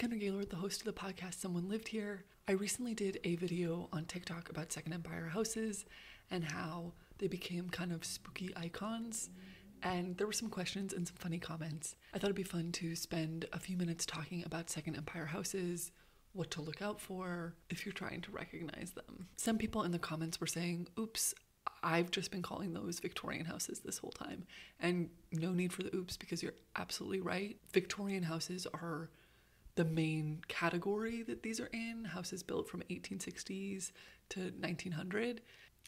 Kendra Gaylord, the host of the podcast Someone Lived Here. I recently did a video on TikTok about Second Empire houses and how they became kind of spooky icons. And there were some questions and some funny comments. I thought it'd be fun to spend a few minutes talking about Second Empire houses, what to look out for if you're trying to recognize them. Some people in the comments were saying, oops, I've just been calling those Victorian houses this whole time. And no need for the oops, because you're absolutely right. Victorian houses are the main category that these are in, houses built from 1860s to 1900.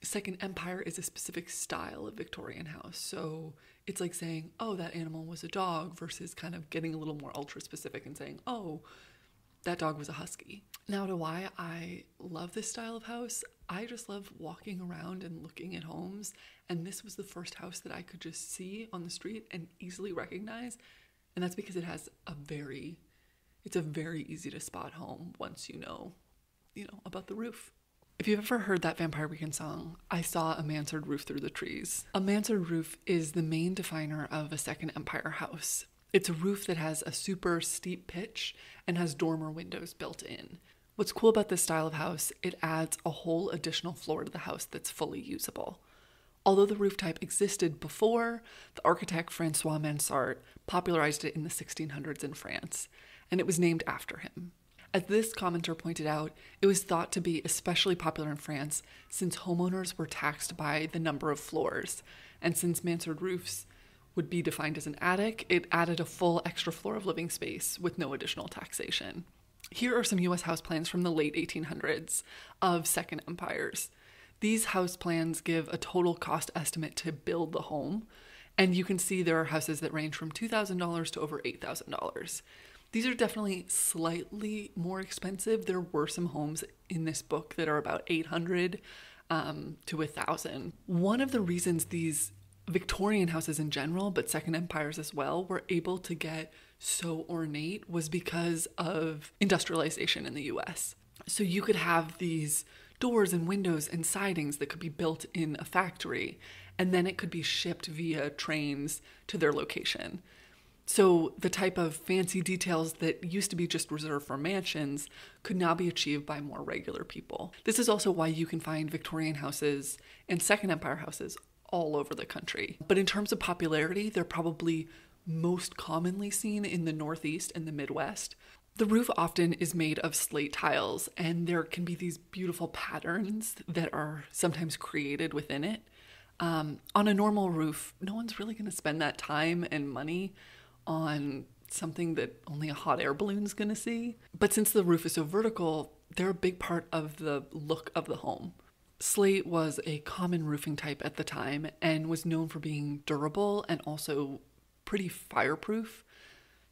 Second Empire is a specific style of Victorian house. So it's like saying, oh, that animal was a dog, versus kind of getting a little more ultra specific and saying, oh, that dog was a husky. Now, to why I love this style of house, I just love walking around and looking at homes. And this was the first house that I could just see on the street and easily recognize. And that's because it has it's a very easy to spot home once you know about the roof. If you've ever heard that Vampire Weekend song, I saw a mansard roof through the trees. A mansard roof is the main definer of a Second Empire house. It's a roof that has a super steep pitch and has dormer windows built in. What's cool about this style of house, it adds a whole additional floor to the house that's fully usable. Although the roof type existed before, the architect Francois Mansart popularized it in the 1600s in France, and it was named after him. As this commenter pointed out, it was thought to be especially popular in France since homeowners were taxed by the number of floors, and since mansard roofs would be defined as an attic, it added a full extra floor of living space with no additional taxation. Here are some US house plans from the late 1800s of Second Empires. These house plans give a total cost estimate to build the home, and you can see there are houses that range from $2,000 to over $8,000. These are definitely slightly more expensive. There were some homes in this book that are about $800 to $1,000. One of the reasons these Victorian houses in general, but Second Empires as well, were able to get so ornate was because of industrialization in the US. So you could have these doors and windows and sidings that could be built in a factory, and then it could be shipped via trains to their location. So the type of fancy details that used to be just reserved for mansions could now be achieved by more regular people. This is also why you can find Victorian houses and Second Empire houses all over the country. But in terms of popularity, they're probably most commonly seen in the Northeast and the Midwest. The roof often is made of slate tiles, and there can be these beautiful patterns that are sometimes created within it. On a normal roof, no one's really going to spend that time and money on something that only a hot air balloon's going to see. But since the roof is so vertical, they're a big part of the look of the home. Slate was a common roofing type at the time and was known for being durable and also pretty fireproof.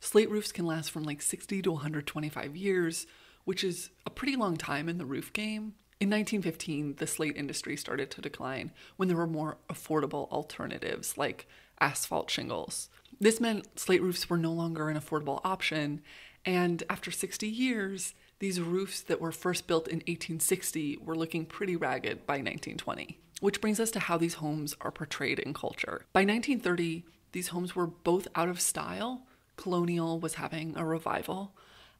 Slate roofs can last from like 60 to 125 years, which is a pretty long time in the roof game. In 1915, the slate industry started to decline when there were more affordable alternatives like asphalt shingles. This meant slate roofs were no longer an affordable option, and after 60 years, these roofs that were first built in 1860 were looking pretty ragged by 1920. Which brings us to how these homes are portrayed in culture. By 1930, these homes were both out of style, colonial was having a revival,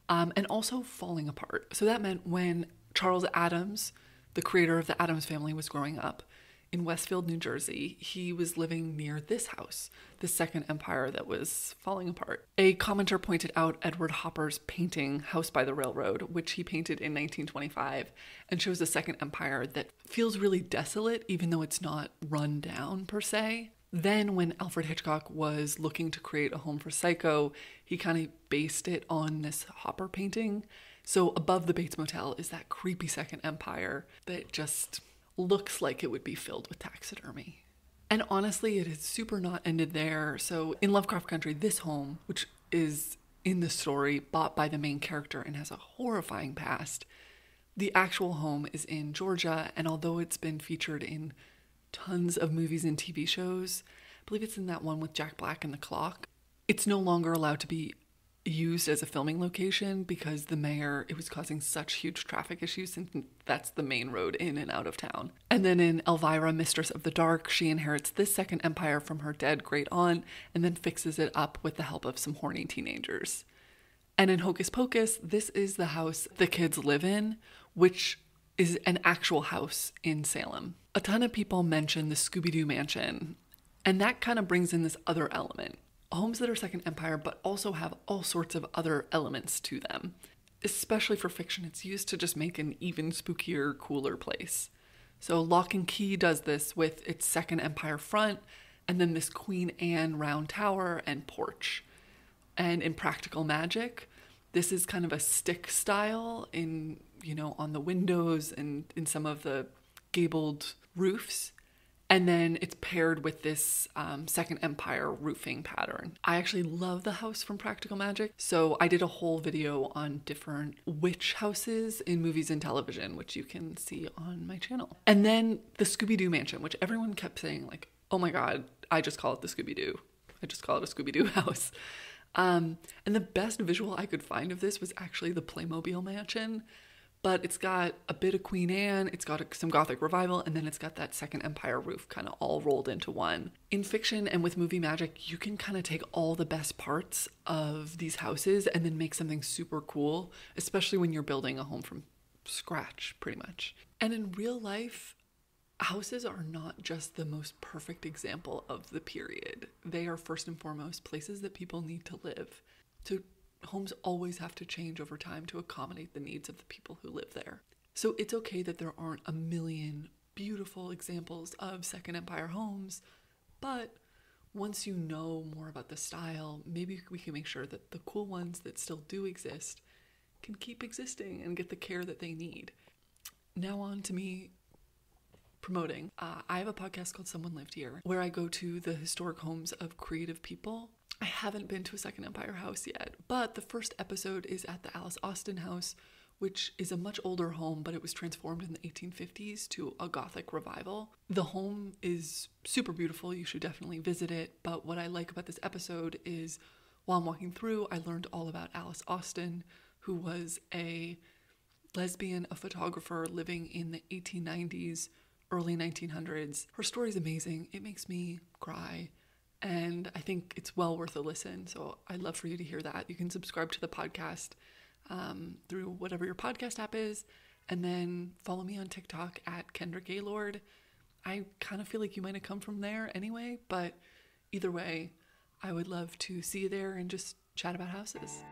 and also falling apart. So that meant when Charles Addams, the creator of the Addams Family, was growing up in Westfield, New Jersey, he was living near this house, the Second Empire that was falling apart. A commenter pointed out Edward Hopper's painting House by the Railroad, which he painted in 1925, and shows a Second Empire that feels really desolate, even though it's not run down per se. Then when Alfred Hitchcock was looking to create a home for Psycho, he kind of based it on this Hopper painting. So above the Bates Motel is that creepy Second Empire that just looks like it would be filled with taxidermy. And honestly, it has super not ended there. So in Lovecraft Country, this home, which is in the story bought by the main character and has a horrifying past, the actual home is in Georgia. And although it's been featured in tons of movies and TV shows, I believe it's in that one with Jack Black and the clock, it's no longer allowed to be used as a filming location because the mayor, it was causing such huge traffic issues since that's the main road in and out of town. And then in Elvira, Mistress of the Dark, she inherits this Second Empire from her dead great aunt and then fixes it up with the help of some horny teenagers. And in Hocus Pocus, this is the house the kids live in, which is an actual house in Salem. A ton of people mention the Scooby-Doo mansion, and that kind of brings in this other element. Homes that are Second Empire, but also have all sorts of other elements to them. Especially for fiction, it's used to just make an even spookier, cooler place. So Lock and Key does this with its Second Empire front, and then this Queen Anne round tower and porch. And in Practical Magic, this is kind of a stick style in, on the windows and in some of the gabled roofs. And then it's paired with this Second Empire roofing pattern. I actually love the house from Practical Magic. So I did a whole video on different witch houses in movies and television, which you can see on my channel. And then the Scooby-Doo mansion, which everyone kept saying like, oh my God, I just call it the Scooby-Doo. I just call it a Scooby-Doo house. And the best visual I could find of this was actually the Playmobil mansion, but it's got a bit of Queen Anne, it's got some Gothic revival, and then it's got that Second Empire roof kind of all rolled into one. In fiction and with movie magic, you can kind of take all the best parts of these houses and then make something super cool, especially when you're building a home from scratch, pretty much. And in real life, houses are not just the most perfect example of the period. They are first and foremost places that people need to live. So homes always have to change over time to accommodate the needs of the people who live there. So it's okay that there aren't a million beautiful examples of Second Empire homes, but once you know more about the style, maybe we can make sure that the cool ones that still do exist can keep existing and get the care that they need. Now on to me promoting. I have a podcast called Someone Lived Here, where I go to the historic homes of creative people. I haven't been to a Second Empire house yet, but the first episode is at the Alice Austen house, which is a much older home, but it was transformed in the 1850s to a Gothic revival. The home is super beautiful. You should definitely visit it. But what I like about this episode is while I'm walking through, I learned all about Alice Austen, who was a lesbian, a photographer living in the 1890s, early 1900s. Her story is amazing. It makes me cry, and I think it's well worth a listen. So I'd love for you to hear that. You can subscribe to the podcast through whatever your podcast app is, and then follow me on TikTok at Kendra Gaylord. I kind of feel like you might have come from there anyway, but either way, I would love to see you there and just chat about houses.